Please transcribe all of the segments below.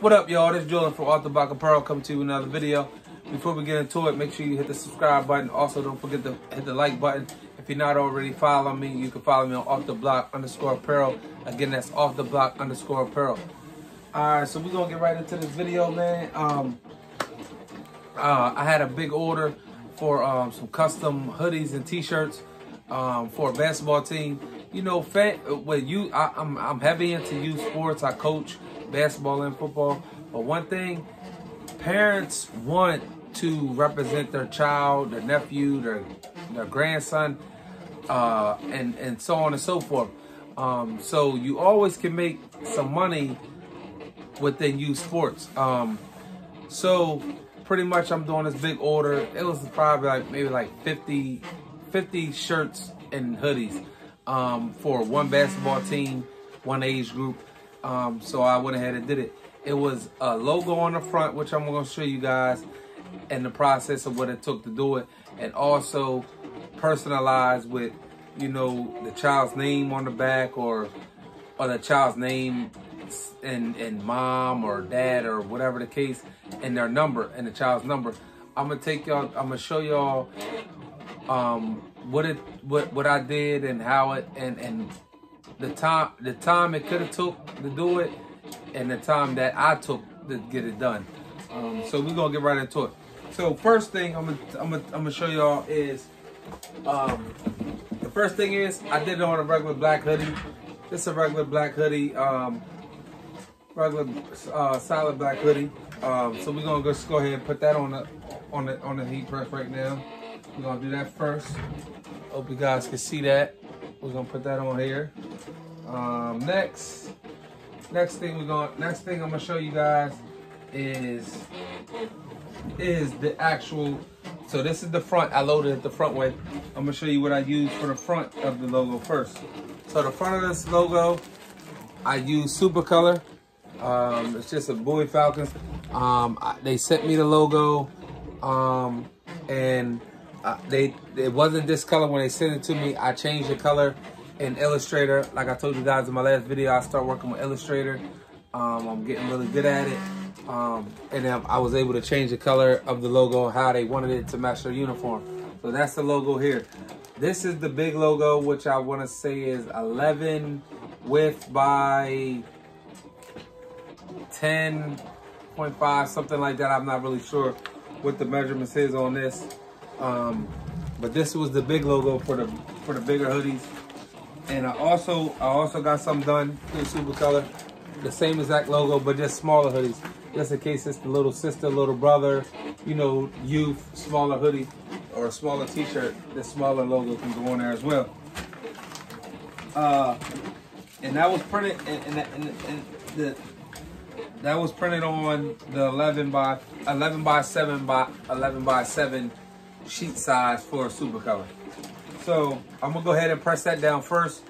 What up, y'all? This is Julian from Off the Block Apparel coming to you with another video. Before we get into it, make sure you hit the subscribe button. Also, don't forget to hit the like button. If you're not already following me, you can follow me on Off the Block _apparel. Again, that's Off the Block _apparel. Alright, so we're gonna get right into this video, man. I had a big order for some custom hoodies and t-shirts for a basketball team. You know, I'm heavy into youth sports. I coach basketball and football. But one thing, parents want to represent their child, their nephew, their grandson, and so on and so forth. So you always can make some money within youth sports. So pretty much I'm doing this big order. It was probably maybe 50 shirts and hoodies for one basketball team, one age group. So I went ahead and did it. It was a logo on the front, which I'm going to show you guys in the process of what it took to do it, and also personalized with, you know, the child's name on the back, or the child's name and mom or dad or whatever the case, and their number and the child's number. I'm gonna show y'all what I did and how it and the time it could have took to do it, and the time that I took to get it done. So we're gonna get right into it. So first thing I'm gonna show y'all is the first thing is I did it on a regular black hoodie. This is a regular black hoodie, regular solid black hoodie. So we're gonna just go ahead and put that on the heat press right now. We're gonna do that first. Hope you guys can see that. We're gonna put that on here. Next thing I'm gonna show you guys is the actual. So this is the front. I loaded it the front way. I'm gonna show you what I used for the front of the logo first. So the front of this logo, I use Super Color. It's just a Bowie Falcons. They sent me the logo, and it wasn't this color when they sent it to me. I changed the color in Illustrator. Like I told you guys in my last video, I started working with Illustrator. I'm getting really good at it. And then I was able to change the color of the logo, how they wanted it to match their uniform. So that's the logo here. This is the big logo, which I want to say is 11 width by 10.5, something like that. I'm not really sure what the measurements is on this. But this was the big logo for the bigger hoodies. And I also got some done in Super Color, the same exact logo, but just smaller hoodies, just in case it's the little sister, little brother, you know, youth, smaller hoodie or a smaller t-shirt. This smaller logo can go on there as well. And that was printed, that was printed on the 11 by 7 by 11 by 7 sheet size for Super Color. So I'm gonna go ahead and press that down first,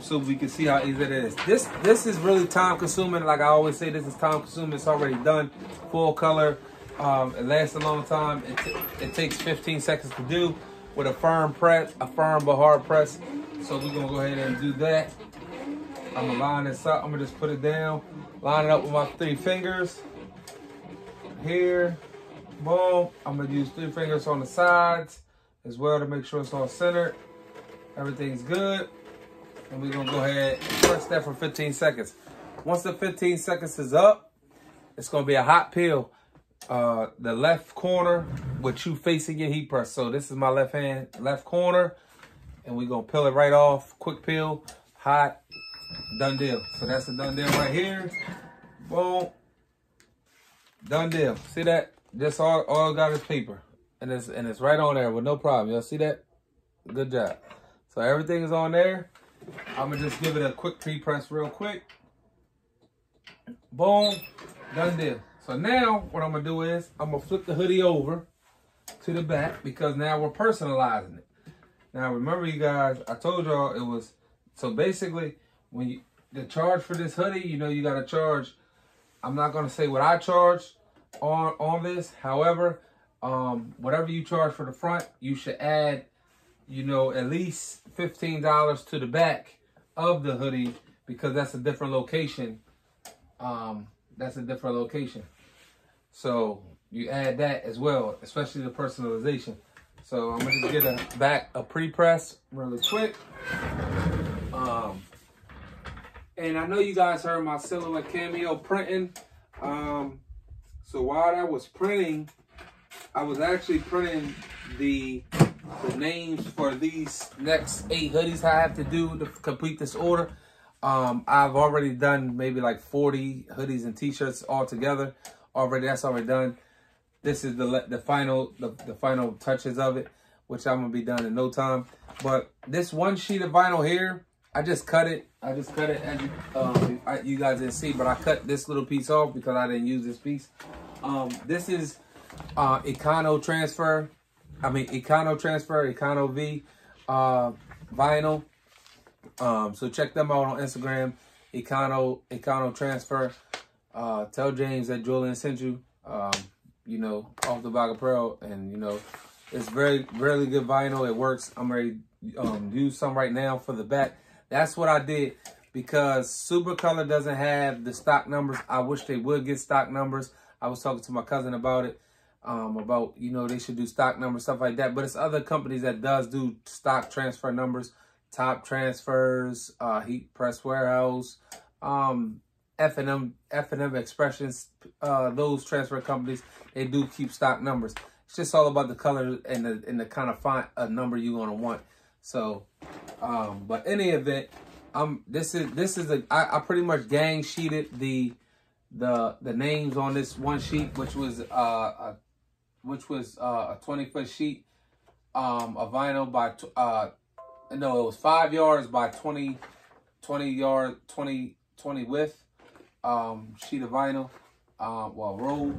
so we can see how easy it is. This is really time consuming. Like I always say, this is time consuming. It's already done, full color. It lasts a long time. It takes 15 seconds to do with a firm press, a firm but hard press. So we're gonna go ahead and do that. I'm gonna line this up. I'm gonna just put it down, line it up with my 3 fingers here. Boom. I'm gonna use 3 fingers on the sides as well to make sure it's all centered. Everything's good. And we're gonna go ahead and press that for 15 seconds. Once the 15 seconds is up, it's gonna be a hot peel. The left corner with you facing your heat press. So this is my left corner, and we're gonna peel it right off. Quick peel, hot, done deal. So that's a done deal right here. Boom. Done deal. See that? Just all got is paper. And it's right on there with no problem. Y'all see that? Good job. So everything is on there. I'm gonna just give it a quick pre-press real quick. Boom. Done deal. So now what I'm gonna do is I'm gonna flip the hoodie over to the back, because now we're personalizing it. Now remember, you guys, I told y'all it was, so basically when the charge for this hoodie, you know, you gotta charge. I'm not gonna say what I charged on this. However, whatever you charge for the front, you should add, you know, at least $15 to the back of the hoodie, because that's a different location that's a different location. So you add that as well, especially the personalization. So I'm gonna just get a pre-press really quick. And I know you guys heard my Silhouette Cameo printing. So while I was printing, I was actually printing the names for these next 8 hoodies I have to do to complete this order. I've already done maybe like 40 hoodies and t-shirts all together already. That's already done. This is the final touches of it, which I'm gonna be done in no time. But this one sheet of vinyl here, I just cut it. As you guys didn't see, but I cut this little piece off because I didn't use this piece. This is Econo Transfer. Econo V vinyl. So check them out on Instagram. Econo Transfer. Tell James that Julian sent you. You know, off the Bag of Pearl, and you know, it's really good vinyl. It works. I'm ready to use some right now for the back. That's what I did because Supercolor doesn't have the stock numbers. I wish they would get stock numbers. I was talking to my cousin about it, about, you know, they should do stock numbers, stuff like that. But it's other companies that does do stock transfer numbers, Top Transfers, Heat Press Warehouse, F&M Expressions, those transfer companies, they do keep stock numbers. It's just all about the color and the kind of font number you're gonna want. So, but any event, I pretty much gang sheeted the names on this one sheet, which was a 20-foot sheet of vinyl by no, it was 5 yards by 20 width sheet of vinyl. Well,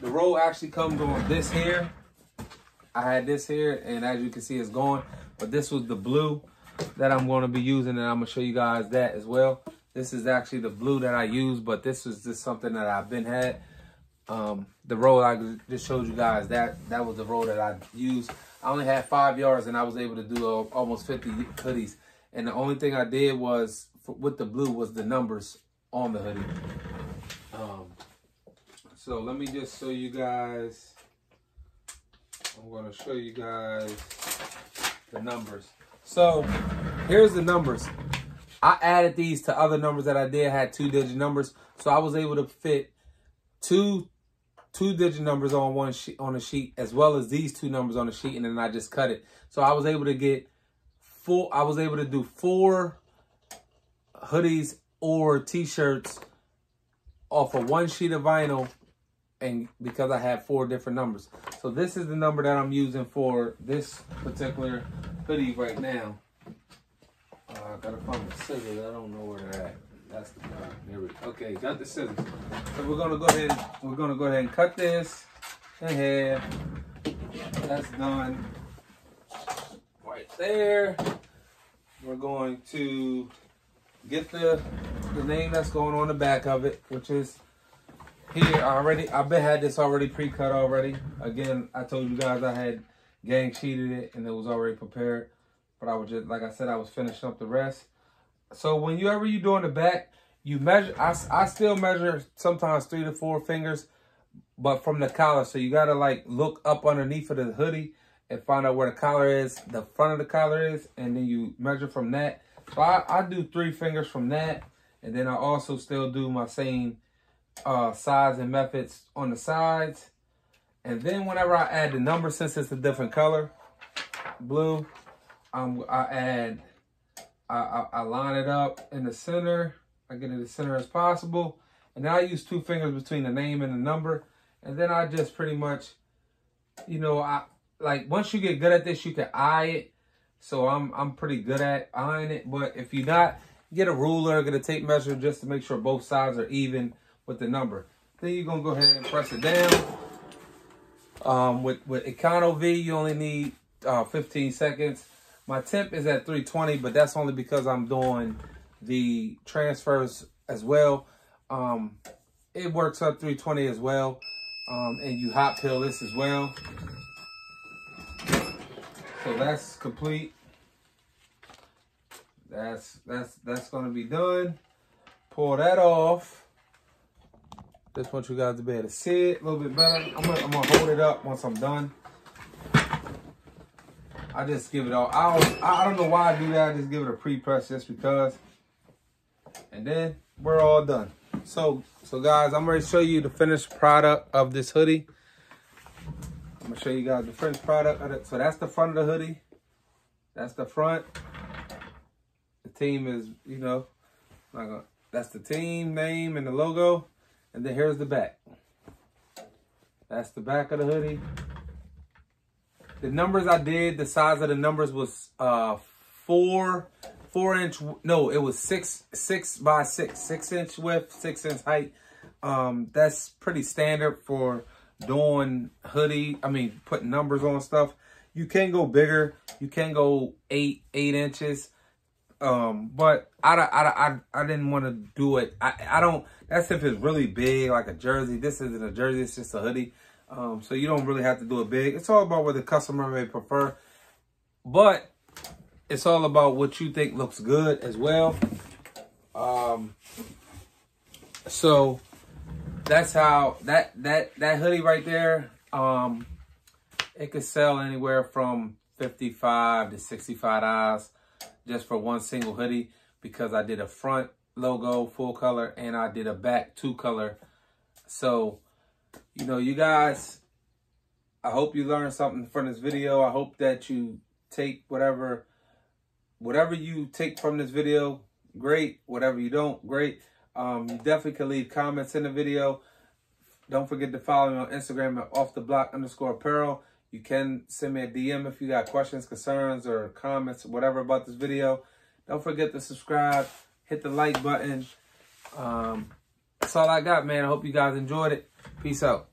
the roll actually comes on this here. I had this here, and as you can see, it's gone. But this was the blue that I'm going to be using, and I'm going to show you guys that as well. This is actually the blue that I use, but this was just something that I've been had. The roll I just showed you guys, that was the roll that I used. I only had 5 yards, and I was able to do almost 50 hoodies. And the only thing I did was, with the blue, was the numbers on the hoodie. So let me just show you guys. I'm going to show you guys the numbers. So here's the numbers. I added these to other numbers that I did, had 2-digit numbers. So I was able to fit two 2-digit numbers on one sheet, on a sheet, as well as these 2 numbers on the sheet, and then I just cut it. So I was able to get 4. I was able to do 4 hoodies or t-shirts off of one sheet of vinyl, and because I had 4 different numbers. So this is the number that I'm using for this particular hoodie right now. I gotta find the scissors. I don't know where they're at. That's the problem. Here we go. Okay, got the scissors. So we're gonna go ahead and cut this in half. That's done right there. We're going to get the name that's going on the back of it, which is here already. I've had this already pre-cut already. Again, I told you guys I had gang sheeted it and it was already prepared. But I was just, like I said, I was finishing up the rest. So whenever you're doing the back, you measure, I still measure sometimes 3 to 4 fingers, but from the collar. So you gotta like look up underneath of the hoodie and find out where the collar is, the front of the collar is, and then you measure from that. So I do 3 fingers from that. And then I also still do my same size and methods on the sides. And then whenever I add the number, since it's a different color, blue, I line it up in the center. I get it as center as possible. And then I use 2 fingers between the name and the number. And then I just pretty much, you know, like once you get good at this, you can eye it. So I'm pretty good at eyeing it. But if you're not, get a ruler, get a tape measure just to make sure both sides are even with the number. Then you're gonna go ahead and press it down. With Econo V, you only need 15 seconds. My temp is at 320, but that's only because I'm doing the transfers as well. It works up 320 as well. And you hot peel this as well. So that's complete. That's gonna be done. Pull that off. Just want you guys to be able to see it a little bit better. I'm gonna hold it up once I'm done. I just give it all. I don't know why I do that. I just give it a pre-press just because. And then we're all done. So guys, I'm ready to show you the finished product of this hoodie. I'm gonna show you guys the finished product of it. So that's the front of the hoodie. That's the front. The team is, you know, that's the team name and the logo. And then here's the back. That's the back of the hoodie. The numbers I did, the size of the numbers was 4 inch. No, it was 6 by 6 inch width, 6 inch height. That's pretty standard for doing hoodie. I mean, putting numbers on stuff. You can go bigger. You can go 8 inches. But I didn't want to do it. I don't. That's if it's really big, like a jersey. This isn't a jersey. It's just a hoodie. So you don't really have to do it big. It's all about what the customer may prefer. But it's all about what you think looks good as well. So that's how that hoodie right there. It could sell anywhere from $55 to $65 just for one single hoodie, because I did a front logo full color and I did a back 2 color. So, you know, you guys, I hope you learned something from this video. I hope that you take whatever you take from this video, great. Whatever you don't, great. You definitely can leave comments in the video. Don't forget to follow me on Instagram at offtheblock_apparel. You can send me a DM if you got questions, concerns, or comments, whatever about this video. Don't forget to subscribe, hit the like button. That's all I got, man. I hope you guys enjoyed it. Peace out.